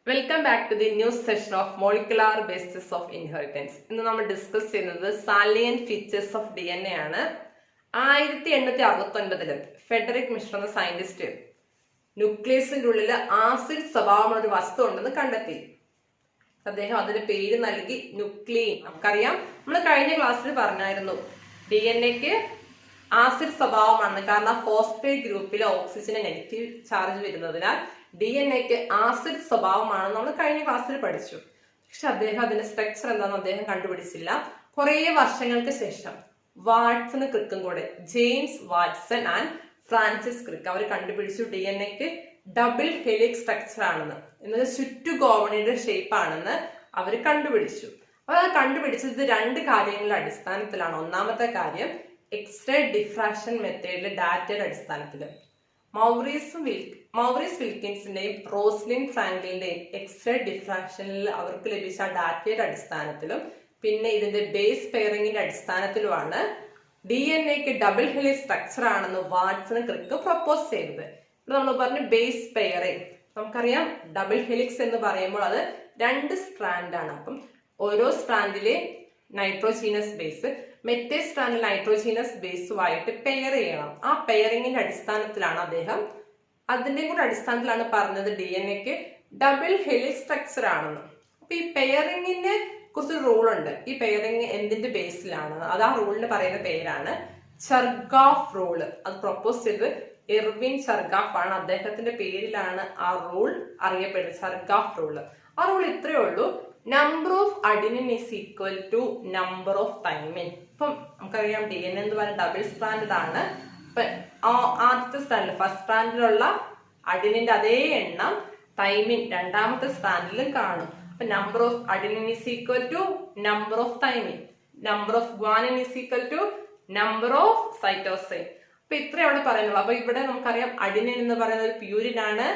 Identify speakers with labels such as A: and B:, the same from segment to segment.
A: Welcome back to the new session of molecular basis of inheritance. ഇന്ന് നമ്മൾ discuss ചെയ്യുന്നത് salient features of DNA ആണ്. 1869 Federico മിഷർ എന്ന scientist ന്യൂക്ലിയസിന്റെ ഉള്ളിൽ ആസിഡ് സ്വഭാവമുള്ള ഒരു വസ്തു ഉണ്ടെന്ന് കണ്ടെത്തി. അദ്ദേഹം അതിന്റെ പേര് നൽകി ന്യൂക്ലിയൻ. നമുക്കറിയാം, നമ്മൾ കഴിഞ്ഞ ക്ലാസ്സിൽ പറഞ്ഞായിരുന്നു DNAക്ക് ആസിഡ് സ്വഭാവമാണ്. കാരണം ഫോസ്ഫേറ്റ് ഗ്രൂപ്പിലെ ഓക്സിജന് നെഗറ്റീവ് ചാർജ് വരുന്നതിനാൽ DNAക്ക് ആസിഡ് സ്വഭാവമാണെന്ന് നമ്മൾ കഴിഞ്ഞ ക്ലാസ്സിൽ പഠിച്ചു. പക്ഷെ അദ്ദേഹം അതിന്റെ സ്ട്രക്ചർ എന്താണെന്ന് അദ്ദേഹം കണ്ടുപിടിച്ചില്ല. കുറെ വർഷങ്ങൾക്ക് ശേഷം വാട്സൺ ക്രിക്കും കൂടെ, James Watson and Francis Crick, അവർ കണ്ടുപിടിച്ചു DNAക്ക് ഡബിൾ ഹെലിക്സ് സ്ട്രക്ചർ ആണെന്ന്, എന്നത് ചുറ്റുഗോവണിയുടെ ഷേപ്പ് ആണെന്ന് അവർ കണ്ടുപിടിച്ചു. അപ്പോൾ അത് കണ്ടുപിടിച്ചത് രണ്ട് കാര്യങ്ങളുടെ അടിസ്ഥാനത്തിലാണ്. ഒന്നാമത്തെ കാര്യം എക്സ്റേ ഡിഫ്രാക്ഷൻ മെത്തേഡിലെ ഡാറ്റയുടെ അടിസ്ഥാനത്തിൽ. മൗറീസ് വിൽക്കിൻസിന്റെയും റോസ്ലിൻ ഫ്രാങ്കിളിന്റെയും എക്സ്റേ ഡിഫ്രാക്ഷനിൽ അവർക്ക് ലഭിച്ച ഡാറ്റയുടെ അടിസ്ഥാനത്തിലും പിന്നെ ഇതിന്റെ ബേസ് പെയറിംഗിന്റെ അടിസ്ഥാനത്തിലുമാണ് DNAക്ക് ഡബിൾ ഹെലിക്സ് സ്ട്രക്ചർ ആണെന്ന് വാട്സൺ ക്രിക്ക് പ്രപ്പോസ് ചെയ്തത്. നമ്മൾ പറഞ്ഞു ബേസ് പെയറിംഗ്. നമുക്കറിയാം ഡബിൾ ഹെലിക്സ് എന്ന് പറയുമ്പോൾ അത് രണ്ട് സ്ട്രാൻഡ് ആണ്. അപ്പം ഓരോ സ്ട്രാൻഡിലെ നൈട്രോജീനസ് ബേസ് മറ്റേ സ്ട്രാൻഡിൽ നൈട്രോജീനസ് ബേസുമായിട്ട് പെയർ ചെയ്യണം. ആ പെയറിംഗിന്റെ അടിസ്ഥാനത്തിലാണ് അദ്ദേഹം, അതിന്റെ കൂടെ അടിസ്ഥാനത്തിലാണ് പറഞ്ഞത് DNAക്ക് ഡബിൾ ഹെലിക്സ് സ്ട്രക്ചർ ആണെന്ന്. അപ്പൊ ഈ പെയറിംഗിന് കുറിച്ച് റൂൾ ഉണ്ട്. ഈ പെയറിംഗ് എന്തിന്റെ ബേസിലാണ്? അത് ആ റൂളിന് പറയുന്ന പേരാണ് ചർഗാഫ് റൂള്. അത് പ്രപ്പോസ് ചെയ്തത് എർവിൻ ചർഗാഫ് ആണ്. അദ്ദേഹത്തിന്റെ പേരിലാണ് ആ റൂൾ അറിയപ്പെടുന്നത്, ചർഗാഫ് റൂള്. ആ റൂൾ ഇത്രയേ ഉള്ളൂ: number of adenine is equal to number of thymine. ഇപ്പം നമുക്കറിയാം DNA എന്ന് പറയുന്നത് ഡബിൾ സ്ട്രാൻഡഡ് ആണ്. ഇപ്പൊ ആദ്യത്തെ സ്ട്രാൻഡിൽ, ഫസ്റ്റ് സ്ട്രാൻഡിലുള്ള അഡിനിന്റെ അതേ എണ്ണം തൈമിൻ രണ്ടാമത്തെ സ്ട്രാൻഡിലും കാണും. അപ്പൊ number of adenine is equal to number of thymine, number of guanine is equal to number of cytosine. അപ്പൊ ഇത്രയും അവിടെ പറയുന്നുള്ളൂ. അപ്പൊ ഇവിടെ നമുക്കറിയാം അഡിനിൻ എന്ന് പറയുന്നത് പ്യൂരിൻ ആണ്,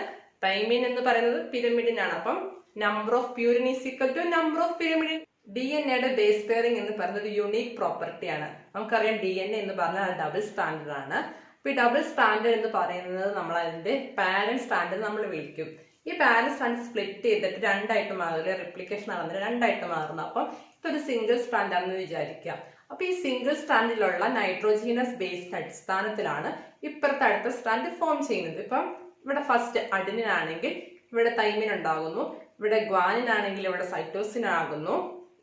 A: തൈമിൻ എന്ന് പറയുന്നത് പിരമിഡിൻ ആണ്. അപ്പം number of purine is equal to number of pyrimidine. DNAയുടെ ബേസ് പെയറിംഗ് എന്ന് പറയുന്നത് യുണീക് പ്രോപ്പർട്ടി ആണ്. നമുക്കറിയാം DNA എന്ന് പറഞ്ഞാൽ ഡബിൾ സ്റ്റാൻഡേർഡ് ആണ്. അപ്പൊ ഈ ഡബിൾ സ്റ്റാൻഡേർഡ് എന്ന് പറയുന്നത് നമ്മൾ അതിന്റെ പാരന്റ് സ്റ്റാൻഡേർഡ് നമ്മൾ വിളിക്കും. ഈ പാരന്റ് സ്റ്റാൻഡ് സ്പ്ലിറ്റ് ചെയ്തിട്ട് രണ്ടായിട്ട് മാറില്ല, റിപ്ലിക്കേഷൻ നടന്നിട്ട് രണ്ടായിട്ട് മാറുന്നു. അപ്പം ഇതൊരു സിംഗിൾ സ്റ്റാൻഡ് ആണെന്ന് വിചാരിക്കാം. അപ്പൊ ഈ സിംഗിൾ സ്റ്റാൻഡിലുള്ള നൈട്രോജീനസ് ബേസിന്റെ അടിസ്ഥാനത്തിലാണ് ഇപ്പുറത്തെ അടുത്ത സ്റ്റാൻഡ് ഫോം ചെയ്യുന്നത്. ഇപ്പം ഇവിടെ ഫസ്റ്റ് അഡിനിൻ ആണെങ്കിൽ ഇവിടെ തൈമിൻ ഉണ്ടാകുന്നു, ഇവിടെ ഗ്വാനിൻ ആണെങ്കിൽ ഇവിടെ സൈറ്റോസിൻ ആകുന്നു,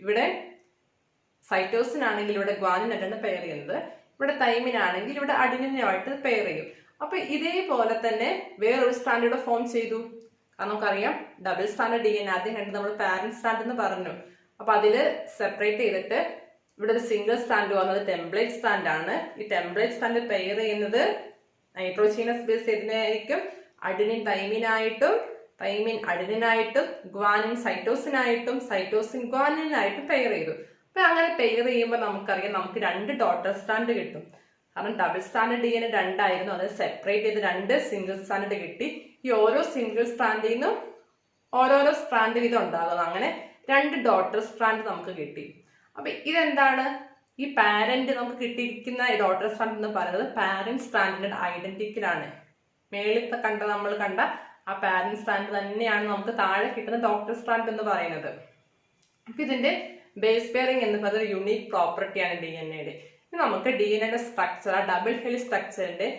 A: ഇവിടെ സൈറ്റോസിൻ ആണെങ്കിൽ ഇവിടെ ഗ്വാനിൻ ആയിട്ടാണ് പെയർ ചെയ്യുന്നത്, ഇവിടെ തൈമിൻ ആണെങ്കിൽ ഇവിടെ അഡിനിനുമായിട്ട് പെയർ ചെയ്യും. അപ്പൊ ഇതേപോലെ തന്നെ വേറൊരു സ്റ്റാൻഡ് ഫോം ചെയ്തു. കാരണം നമുക്കറിയാം ഡബിൾ സ്റ്റാൻഡേർഡ് DNA ആദ്യം കണ്ട് നമ്മൾ പാരന്റ് സ്റ്റാൻഡ് എന്ന് പറഞ്ഞു. അപ്പൊ അതില് സെപ്പറേറ്റ് ചെയ്തിട്ട് ഇവിടെ ഒരു സിംഗിൾ സ്റ്റാൻഡ് വന്നത് ടെംപ്ലേറ്റ് സ്റ്റാൻഡ് ആണ്. ഈ ടെംപ്ലേറ്റ് സ്റ്റാൻഡ് പെയർ ചെയ്യുന്നത് നൈട്രോജീനസ് ബേസ് ഏതിനായിരിക്കും? അഡിനിൻ തൈമിനായിട്ടും, തൈമിൻ അഡിനായിട്ടും, ഗ്വാനിൻ സൈറ്റോസിനായിട്ടും, സൈറ്റോസിൻ ഗ്വാനിനായിട്ടും പെയർ ചെയ്തു. അപ്പൊ അങ്ങനെ പെയർ ചെയ്യുമ്പോൾ നമുക്കറിയാം നമുക്ക് രണ്ട് ഡോട്ടർ സ്റ്റാൻഡ് കിട്ടും. കാരണം ഡബിൾ സ്റ്റാൻഡേർഡ് DNA രണ്ടായിരുന്നു, അത് സെപ്പറേറ്റ് ചെയ്ത് രണ്ട് സിംഗിൾ സ്റ്റാൻഡേർഡ് കിട്ടി. ഈ ഓരോ സിംഗിൾ സ്റ്റാൻഡിൽ നിന്നും ഓരോരോ സ്റ്റാൻഡ് വീതം ഉണ്ടാകുന്നു. അങ്ങനെ രണ്ട് ഡോട്ടർ സ്റ്റാൻഡ് നമുക്ക് കിട്ടി. അപ്പൊ ഇതെന്താണ്? ഈ പാരന്റ് നമുക്ക് കിട്ടിയിരിക്കുന്ന ഈ ഡോട്ടർ സ്റ്റാൻഡ് എന്ന് പറയുന്നത് പാരന്റ് സ്റ്റാൻഡിന്റെ ഐഡന്റിക്കലാണ്. മേളിൽ നമ്മൾ കണ്ട ആ പാരന്റ് സ്റ്റാൻഡ് തന്നെയാണ് നമുക്ക് താഴെ കിട്ടുന്ന ഡോട്ടർ സ്റ്റാൻഡ് എന്ന് പറയുന്നത്. അപ്പൊ ഇതിന്റെ ബേസ് പെയറിംഗ് എന്ന് പറയുന്നത് യുണീക് പ്രോപ്പർട്ടിയാണ് DNAയുടെ. ഇനി നമുക്ക് DNAയുടെ സ്ട്രക്ചർ, ആ ഡബിൾ ഹെലിക്സ് സ്ട്രക്ചറിന്റെ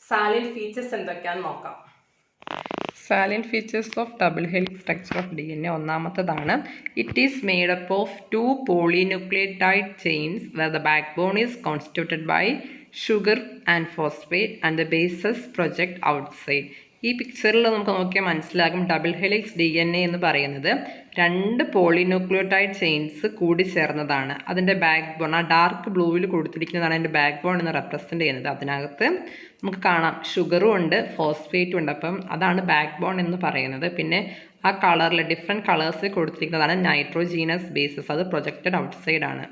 A: സാലിയൻ ഫീച്ചേഴ്സ് എന്തൊക്കെയാണെന്ന് നോക്കാം. Salient features of double helix structure of DNA ഒന്നാമത്തേതാണ്, it is made up of 2 polynucleotide chains where the backbone is constituted by sugar and phosphate and the bases project outside. ഈ പിക്ചറിൽ നമുക്ക് നോക്കിയാൽ മനസ്സിലാകും double helix DNA എന്ന് പറയുന്നത് രണ്ട് polynucleotide chains കൂടി ചേർന്നതാണ്. അതിൻ്റെ ബാക്ക് ബോൺ ആ ഡാർക്ക് ബ്ലൂവിൽ കൊടുത്തിരിക്കുന്നതാണ് അതിൻ്റെ ബാക്ക് ബോൺ എന്ന് റെപ്രസെൻ്റ് ചെയ്യുന്നത്. അതിനകത്ത് നമുക്ക് കാണാം ഷുഗറും ഉണ്ട്, ഫോസ്ഫേറ്റും ഉണ്ട്. അപ്പം അതാണ് ബാക്ക് ബോൺ എന്ന് പറയുന്നത്. പിന്നെ ആ കളറിൽ ഡിഫറെൻറ്റ് കളേഴ്സിൽ കൊടുത്തിരിക്കുന്നതാണ് നൈട്രോജീനസ് ബേസസ്, അത് പ്രൊജക്റ്റഡ് ഔട്ട്സൈഡ് ആണ്.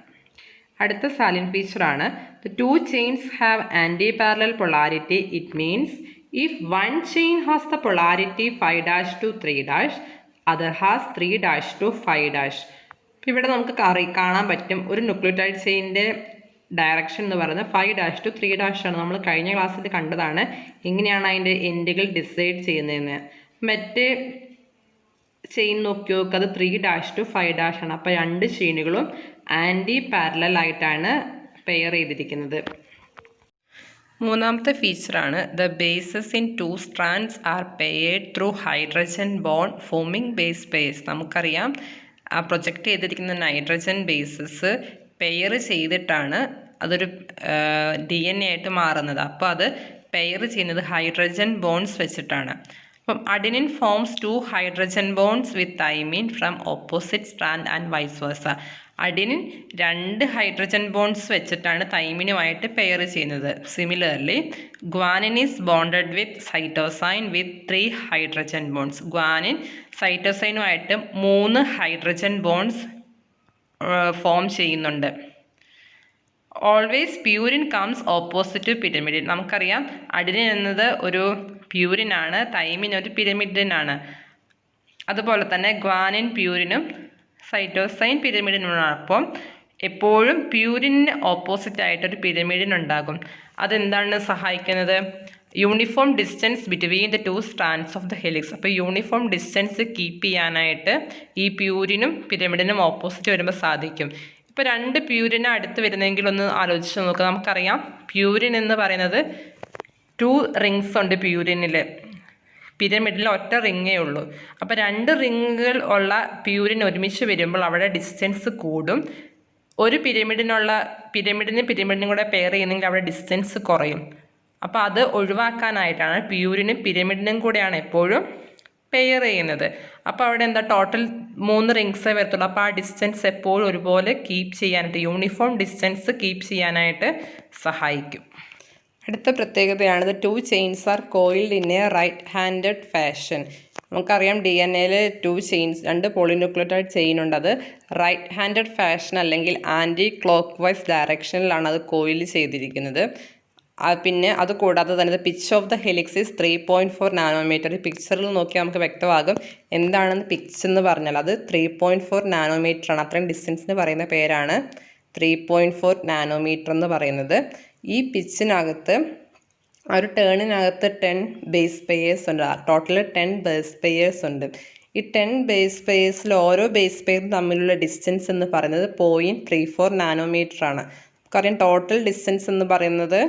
A: അടുത്ത salient ഫീച്ചറാണ് the 2 chains have anti-parallel polarity. It means if one chain has the polarity 5' to 3', other has 3' to 5'. ഇവിടെ നമുക്ക് കാണാൻ പറ്റും ഒരു ന്യൂക്ലിയോടൈഡ് ചെയിനിൻ്റെ ഡയറക്ഷൻ എന്ന് പറയുന്നത് 5' to 3' ആണ്. നമ്മൾ കഴിഞ്ഞ ക്ലാസ്സിൽ കണ്ടതാണ് എങ്ങനെയാണ് അതിൻ്റെ എൻഡുകൾ ഡിസൈഡ് ചെയ്യുന്നതെന്ന്. മറ്റേ ചെയിൻ നോക്കി നോക്കുക, അത് 3' to 5' ആണ്. അപ്പോൾ 2 ചെയിനുകളും ആൻറ്റി പാരലൽ ആയിട്ടാണ് പെയർ ചെയ്തിരിക്കുന്നത്. മൂന്നാമത്തെ ഫീച്ചറാണ് the bases in 2 strands are paired through hydrogen bond forming base pairs. നമുക്കറിയാം പ്രൊജക്റ്റ് ചെയ്തിരിക്കുന്ന നൈട്രജൻ ബേസസ് പെയർ ചെയ്തിട്ടാണ് അതൊരു DNA ആയിട്ട് മാറുന്നത്. അപ്പോൾ അത് പെയർ ചെയ്യുന്നത് ഹൈഡ്രജൻ ബോണ്ട്സ് വെച്ചിട്ടാണ്. അപ്പം adenine forms 2 hydrogen bonds with thymine from opposite strand and vice versa. Adenine 2 hydrogen bonds വെച്ചിട്ടാണ് തൈമിനുമായിട്ട് പെയർ ചെയ്യുന്നത്. Similarly guanine is bonded with cytosine with 3 hydrogen bonds. Guanine സൈറ്റോസൈനുമായിട്ട് 3 ഹൈഡ്രജൻ ബോണ്ട്സ് ഫോം ചെയ്യുന്നുണ്ട്. Always purine comes opposite to pyrimidine. നമുക്കറിയാം adenine എന്നത് ഒരു പ്യൂരിനാണ്, thymine ഒരു പിരമിഡിനാണ്. അതുപോലെ തന്നെ ഗ്വാനിൻ പ്യൂരിനും സൈറ്റോസൈൻ പിരമിഡിനുമാണ്. അപ്പം എപ്പോഴും പ്യൂരിന് ഓപ്പോസിറ്റ് ആയിട്ടൊരു പിരമിഡിൻ ഉണ്ടാകും. അതെന്താണ് സഹായിക്കുന്നത്? Uniform distance between the 2 strands of the helix. അപ്പോൾ യൂണിഫോം ഡിസ്റ്റൻസ് കീപ്പ് ചെയ്യാനായിട്ട് ഈ പ്യൂരിനും പിരമിഡിനും ഓപ്പോസിറ്റ് വരുമ്പോൾ സാധിക്കും. ഇപ്പോൾ 2 പ്യൂരിന് അടുത്ത് വരുന്നെങ്കിൽ ഒന്ന് ആലോചിച്ച് നോക്കുക. നമുക്കറിയാം പ്യൂരിൻ എന്ന് പറയുന്നത് 2 റിങ്സ് ഉണ്ട് പ്യൂരിനിൽ. പിരമിഡിൽ ഒറ്റ റിങ്ങേ ഉള്ളൂ. അപ്പോൾ 2 റിങ്ങുകൾ ഉള്ള പ്യൂരിൻ ഒരുമിച്ച് വരുമ്പോൾ അവിടെ ഡിസ്റ്റൻസ് കൂടും. ഒരു പിരമിഡിനും കൂടെ പെയർ ചെയ്യുന്നെങ്കിൽ അവിടെ ഡിസ്റ്റൻസ് കുറയും. അപ്പോൾ അത് ഒഴിവാക്കാനായിട്ടാണ് പ്യൂരിനും പിരമിഡിനും കൂടെയാണ് എപ്പോഴും പെയർ ചെയ്യുന്നത്. അപ്പോൾ അവിടെ എന്താ ടോട്ടൽ 3 റിങ്സേ വരത്തുള്ളൂ. അപ്പോൾ ആ ഡിസ്റ്റൻസ് എപ്പോഴും ഒരുപോലെ കീപ്പ് ചെയ്യാനായിട്ട്, യൂണിഫോം ഡിസ്റ്റൻസ് കീപ്പ് ചെയ്യാനായിട്ട് സഹായിക്കും. അടുത്ത പ്രത്യേകതയാണ് the 2 chains are coiled in a right handed fashion. നമുക്കറിയാം DNA-ൽ 2 ചെയിൻസ്, 2 പോളിന്യൂക്ലിയോടൈഡ് ചെയിൻ ഉണ്ട്. അത് റൈറ്റ് ഹാൻഡഡ് ഫാഷൻ അല്ലെങ്കിൽ ആൻറ്റി ക്ലോക്ക് വൈസ് ഡയറക്ഷനിലാണ് അത് കോയിൽ ചെയ്തിരിക്കുന്നത്. പിന്നെ അത് കൂടാതെ തന്നെ pitch of the helix is 3.4 nanometre. പിക്ചറിൽ നോക്കിയാൽ നമുക്ക് വ്യക്തമാകും എന്താണെന്ന് പിച്ച് എന്ന് പറഞ്ഞാൽ. അത് 3.4 നാനോമീറ്റർ ആണ്. അത്രയും ഡിസ്റ്റൻസിന് പറയുന്ന പേരാണ് 3.4 നാനോമീറ്റർ എന്ന് പറയുന്നത്. ഈ പിച്ചിനകത്ത് ആ ഒരു ടേണിനകത്ത് 10 ബേസ് പെയേഴ്സ് ഉണ്ട്. ടോട്ടൽ 10 ബേസ് പെയേഴ്സ് ഉണ്ട്. ഈ 10 ബേസ് പെയേഴ്സിൽ ഓരോ ബേസ് പെയറും തമ്മിലുള്ള ഡിസ്റ്റൻസ് എന്ന് പറയുന്നത് 0.34 നാനോമീറ്റർ ആണ്. നമുക്കറിയാം ടോട്ടൽ ഡിസ്റ്റൻസ് എന്ന് പറയുന്നത്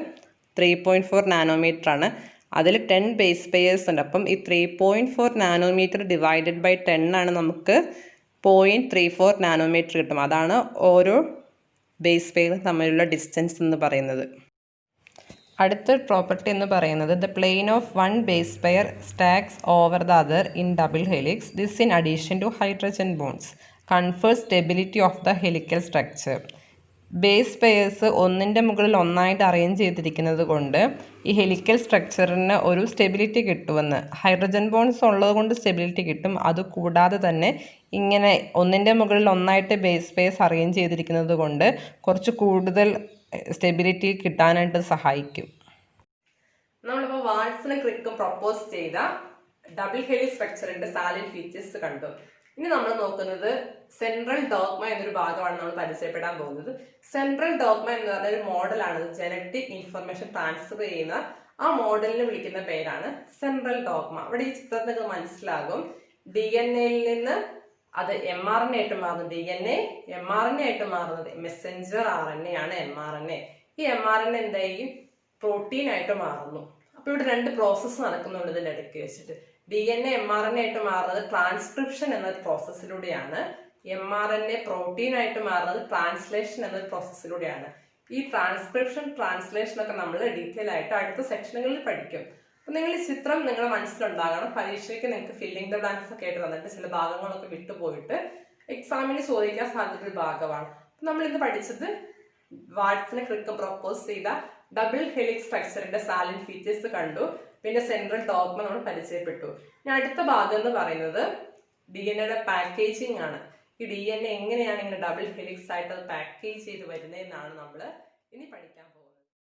A: 3.4 നാനോമീറ്റർ ആണ്. അതിൽ 10 ബേസ് പെയേഴ്സ് ഉണ്ട്. അപ്പം ഈ 3.4 നാനോമീറ്റർ ഡിവൈഡഡ് ബൈ 10 ആണ് നമുക്ക് 0.34 നാനോമീറ്റർ കിട്ടും. അതാണ് ഓരോ ബേസ് പെയർ തമ്മിലുള്ള ഡിസ്റ്റൻസ് എന്ന് പറയുന്നത്. അടുത്ത പ്രോപ്പർട്ടി എന്ന് പറയുന്നത് the plane of 1 base pair stacks over the other in double helix. This in addition to hydrogen bonds confers stability of the helical structure. Base pairs ഒന്നിൻ്റെ മുകളിൽ ഒന്നായിട്ട് അറേഞ്ച് ചെയ്തിരിക്കുന്നത് കൊണ്ട് ഈ ഹെലിക്കൽ സ്ട്രക്ചറിന് ഒരു സ്റ്റെബിലിറ്റി കിട്ടുമെന്ന്. ഹൈഡ്രജൻ ബോണ്ട്സ് ഉള്ളത് കൊണ്ട് സ്റ്റെബിലിറ്റി കിട്ടും. അതുകൂടാതെ തന്നെ ഇങ്ങനെ ഒന്നിൻ്റെ മുകളിൽ ഒന്നായിട്ട് ബേസ് പെയേഴ്സ് അറേഞ്ച് ചെയ്തിരിക്കുന്നത് കൊണ്ട് കുറച്ച് കൂടുതൽ സ്റ്റെബിലിറ്റി കിട്ടാനായിട്ട് സഹായിക്കും. നമ്മളിപ്പോൾ വാട്സൺ ക്രിക്കും പ്രൊപ്പോസ് ചെയ്ത ഡബിൾ ഹെലിക്സ് സ്ട്രക്ചറിന്റെ സാലന്റ് ഫീച്ചേഴ്സ് കണ്ടു. ഇനി നമ്മൾ നോക്കുന്നത് സെൻട്രൽ ഡോഗ്മ എന്നൊരു ഭാഗമാണ് നമ്മൾ പരിചയപ്പെടാൻ പോകുന്നത്. സെൻട്രൽ ഡോഗ്മ എന്ന് പറഞ്ഞ ഒരു മോഡലാണ്. ജനറ്റിക് ഇൻഫർമേഷൻ ട്രാൻസ്ഫർ ചെയ്യുന്ന ആ മോഡലിന് വിളിക്കുന്ന പേരാണ് സെൻട്രൽ ഡോഗ്മ. അവിടെ ഈ ചിത്രത്തിൽ മനസ്സിലാകും DNA-യിൽ നിന്ന് അത് mRNA ആയിട്ട് മാറുന്നു. DNA mRNA ആയിട്ട് മാറുന്നത് മെസ്സഞ്ചർ RNA ആണ് mRNA. ഈ mRNA എന്തായി പ്രോട്ടീൻ ആയിട്ട് മാറുന്നു. അപ്പൊ ഇവിടെ 2 പ്രോസസ്സ് നടക്കുന്നുണ്ട് ഇതിന്റെ ഇടയ്ക്ക് വെച്ചിട്ട്. DNA mRNA ആയിട്ട് മാറുന്നത് ട്രാൻസ്ക്രിപ്ഷൻ എന്ന പ്രോസസ്സിലൂടെയാണ്. mRNA പ്രോട്ടീൻ ആയിട്ട് മാറുന്നത് ട്രാൻസ്ലേഷൻ എന്ന പ്രോസസ്സിലൂടെയാണ്. ഈ ട്രാൻസ്ലേഷൻ ഒക്കെ നമ്മൾ ഡീറ്റെയിൽ ആയിട്ട് അടുത്ത സെക്ഷനുകളിൽ പഠിക്കും. അപ്പൊ നിങ്ങൾ ഈ ചിത്രം നിങ്ങളുടെ മനസ്സിലുണ്ടാകണം. പരീക്ഷയ്ക്ക് നിങ്ങൾക്ക് ഫില്ലിംഗ് ദ ബ്ലാങ്ക്സ് ഒക്കെ ആയിട്ട് തന്നിട്ട് ചില ഭാഗങ്ങളൊക്കെ വിട്ടുപോയിട്ട് എക്സാമിന് ചോദിക്കാൻ സാധ്യതയുള്ള ഭാഗമാണ്. നമ്മൾ ഇന്ന് പഠിച്ചത് വാട്സൺ ക്രിക്ക് പ്രൊപ്പോസ് ചെയ്ത ഡബിൾ ഹെലിക്സ് സ്ട്രക്ചറിന്റെ സാലന്റ് ഫീച്ചേഴ്സ് കണ്ടു. പിന്നെ സെൻട്രൽ ഡോഗ്മ നമ്മൾ പരിചയപ്പെട്ടു. ഇനി അടുത്ത ഭാഗം എന്ന് പറയുന്നത് DNA-യുടെ പാക്കേജിംഗ് ആണ്. ഈ DNA എങ്ങനെയാണ് ഇങ്ങനെ ഡബിൾ ഹെലിക്സ് ആയിട്ട് അത് പാക്കേജ് ചെയ്ത് വരുന്നതെന്നാണ് നമ്മൾ ഇനി പഠിക്കാൻ